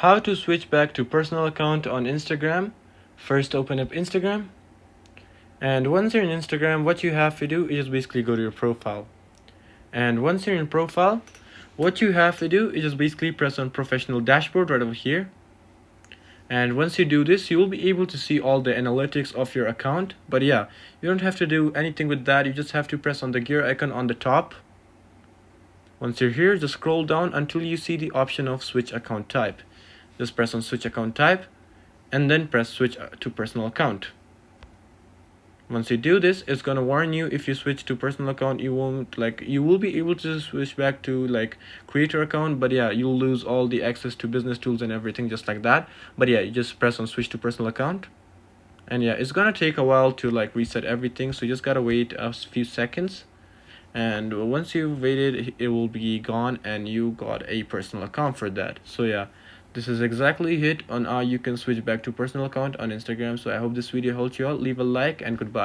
How to switch back to personal account on Instagram. First open up Instagram, and once you're in Instagram, what you have to do is basically go to your profile. And once you're in profile, what you have to do is just basically press on professional dashboard right over here. And once you do this, you will be able to see all the analytics of your account. But yeah, you don't have to do anything with that. You just have to press on the gear icon on the top. Once you're here, just scroll down until you see the option of switch account type. Just press on switch account type and then press switch to personal account. Once you do this, it's gonna warn you if you switch to personal account, you will be able to switch back to creator account, but yeah, you'll lose all the access to business tools and everything just like that. But yeah, you just press on switch to personal account, and yeah, it's gonna take a while to reset everything, so you just gotta wait a few seconds. And once you've waited, it will be gone and you got a personal account for that. So yeah, this is exactly it on how you can switch back to personal account on Instagram. So I hope this video helped you out. Leave a like and goodbye.